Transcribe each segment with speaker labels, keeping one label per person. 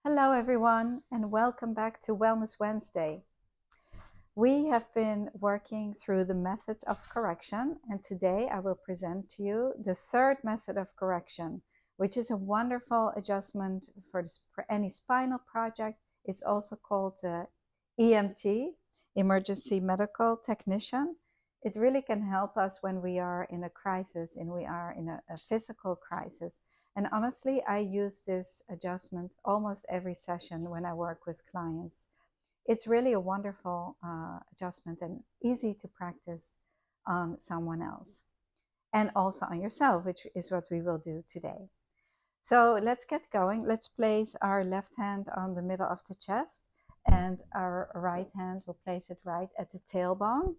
Speaker 1: Hello, everyone, and welcome back to Wellness Wednesday. We have been working through the methods of correction, and today I will present to you the third method of correction, which is a wonderful adjustment for any spinal project. It's also called EMT, Emergency Medical Technician. It really can help us when we are in a crisis and we are in a physical crisis. And honestly, I use this adjustment almost every session when I work with clients. It's really a wonderful adjustment and easy to practice on someone else and also on yourself, which is what we will do today. So let's get going. Let's place our left hand on the middle of the chest and our right hand, will place it right at the tailbone.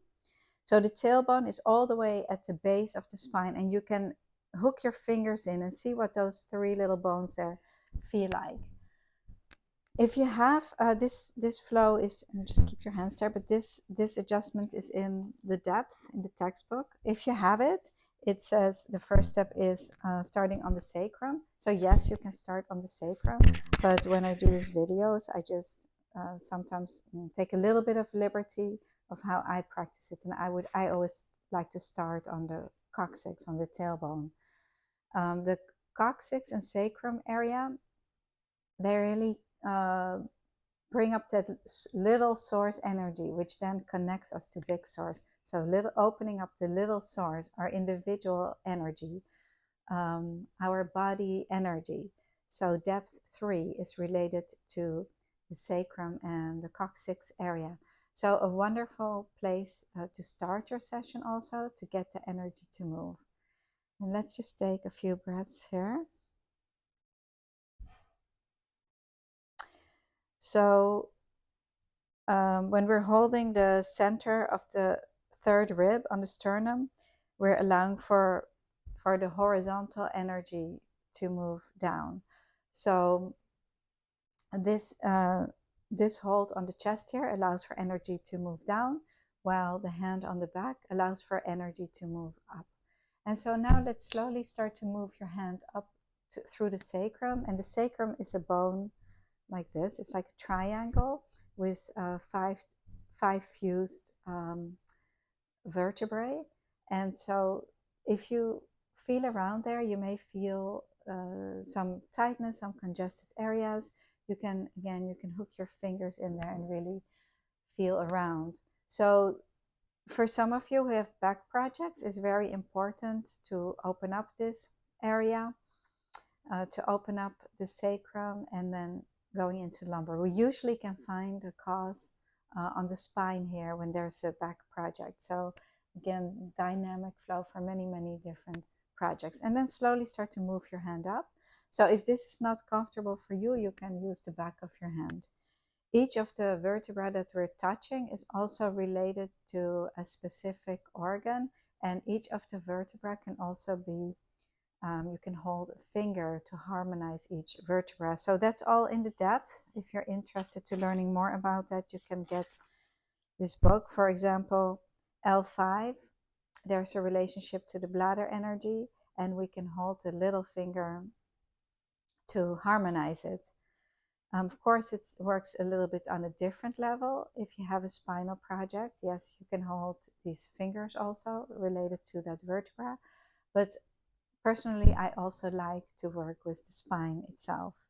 Speaker 1: So the tailbone is all the way at the base of the spine, and you can hook your fingers in and see what those three little bones there feel like. If you have this flow is, and just keep your hands there, but this adjustment is in the depth in the textbook. If you have it, it says the first step is starting on the sacrum. So yes, you can start on the sacrum, but when I do these videos, I just sometimes take a little bit of liberty of how I practice it, and I always like to start on the coccyx, on the tailbone. The coccyx and sacrum area, they really bring up that little source energy, which then connects us to big source. So opening up the little source, our individual energy, our body energy. So depth 3 is related to the sacrum and the coccyx area. So a wonderful place to start your session also, to get the energy to move. And let's just take a few breaths here. So when we're holding the center of the third rib on the sternum, we're allowing for the horizontal energy to move down. So this hold on the chest here allows for energy to move down, while the hand on the back allows for energy to move up. And so now let's slowly start to move your hand up through the sacrum. And the sacrum is a bone like this. It's like a triangle with five fused vertebrae. And so if you feel around there, you may feel some tightness, some congested areas. You can hook your fingers in there and really feel around. So for some of you who have back projects, it's very important to open up this area, to open up the sacrum, and then going into lumbar. We usually can find a cause on the spine here when there's a back project. So again, dynamic flow for many, many different projects. And then slowly start to move your hand up. So if this is not comfortable for you, you can use the back of your hand. Each of the vertebrae that we're touching is also related to a specific organ, and each of the vertebrae can also be you can hold a finger to harmonize each vertebra. So that's all in the depth. If you're interested to learning more about that, you can get this book. For example, L5, there's a relationship to the bladder energy, and we can hold the little finger to harmonize it. Of course, it works a little bit on a different level. If you have a spinal project, yes, you can hold these fingers also related to that vertebra. But personally, I also like to work with the spine itself.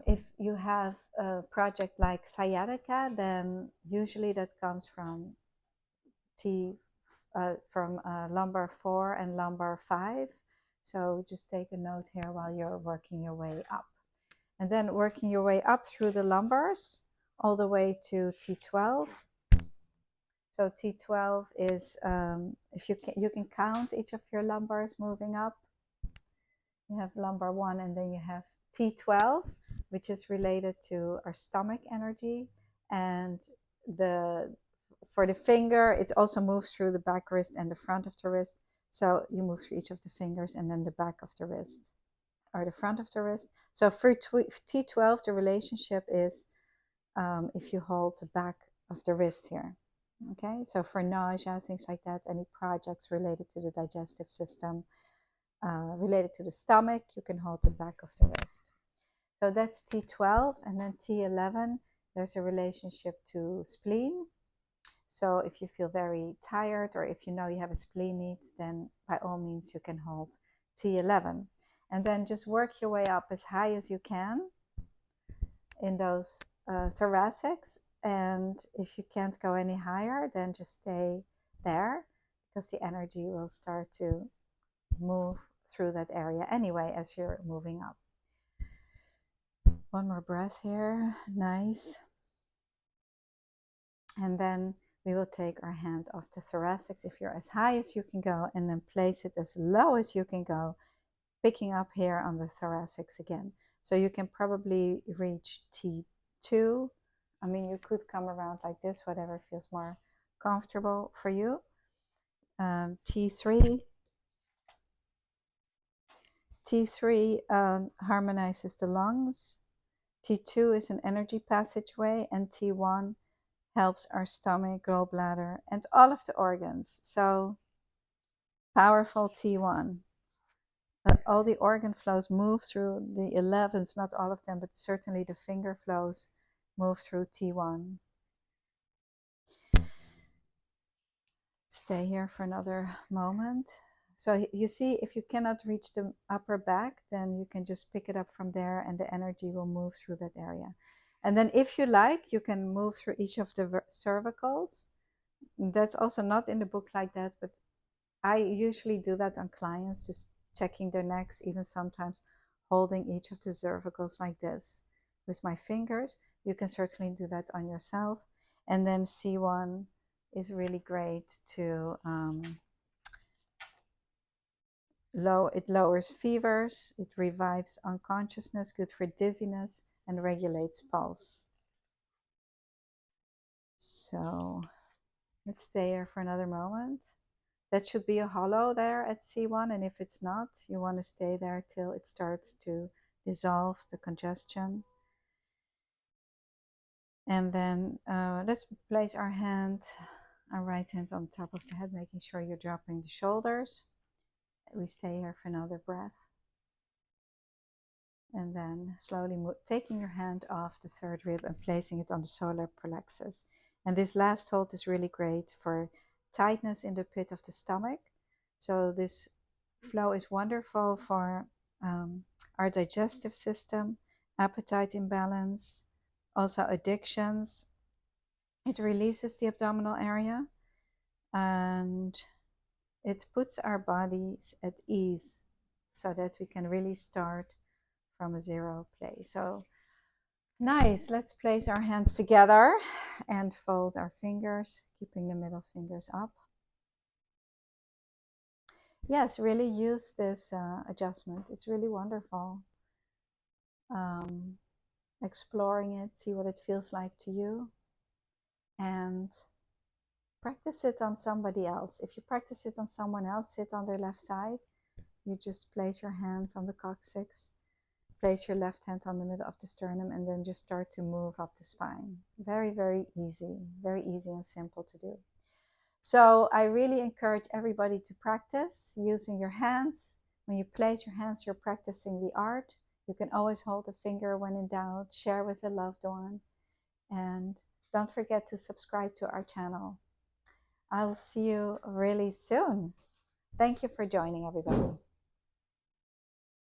Speaker 1: If you have a project like sciatica, then usually that comes from lumbar 4 and lumbar 5. So just take a note here while you're working your way up. And then working your way up through the lumbars, all the way to T12. So T12 is, if you can count each of your lumbars moving up. You have lumbar 1, and then you have T12, which is related to our stomach energy. And for the finger, it also moves through the back wrist and the front of the wrist. So you move through each of the fingers and then the back of the wrist or the front of the wrist. So for T12, the relationship is if you hold the back of the wrist here. Okay, so for nausea, things like that, any projects related to the digestive system, related to the stomach, you can hold the back of the wrist. So that's T12, and then T11, there's a relationship to spleen. So if you feel very tired, or if you know you have a spleen need, then by all means you can hold T11. And then just work your way up as high as you can in those thoracics. And if you can't go any higher, then just stay there, because the energy will start to move through that area anyway as you're moving up. One more breath here. Nice. And then we will take our hand off the thoracics if you're as high as you can go, and then place it as low as you can go, picking up here on the thoracics again. So you can probably reach T2. I mean, you could come around like this, whatever feels more comfortable for you. T3. T3 harmonizes the lungs. T2 is an energy passageway, and T1 helps our stomach, gallbladder, and all of the organs. So powerful T1. All the organ flows move through the 11s, not all of them, but certainly the finger flows move through T1. Stay here for another moment. So you see, if you cannot reach the upper back, then you can just pick it up from there, and the energy will move through that area. And then if you like, you can move through each of the cervicals. That's also not in the book like that, but I usually do that on clients, just checking their necks, even sometimes holding each of the cervicals like this with my fingers. You can certainly do that on yourself. And then C1 is really great to it lowers fevers, it revives unconsciousness, good for dizziness, and regulates pulse. So let's stay here for another moment. That should be a hollow there at C1, and if it's not, you want to stay there till it starts to dissolve the congestion. And then let's place our right hand on top of the head, making sure you're dropping the shoulders. We stay here for another breath. And then slowly taking your hand off the third rib and placing it on the solar plexus. And this last hold is really great for tightness in the pit of the stomach. So this flow is wonderful for our digestive system, appetite imbalance, also addictions. It releases the abdominal area, and it puts our bodies at ease so that we can really start from a zero place. So nice. Let's place our hands together and fold our fingers, keeping the middle fingers up. Yes, really use this adjustment. It's really wonderful. Exploring it, see what it feels like to you, and practice it on somebody else. If you practice it on someone else, sit on their left side. You just place your hands on the coccyx, place your left hand on the middle of the sternum, and then just start to move up the spine. Very, very easy and simple to do. So I really encourage everybody to practice using your hands. When you place your hands, you're practicing the art. You can always hold a finger when in doubt, share with a loved one, and don't forget to subscribe to our channel. I'll see you really soon. Thank you for joining, everybody.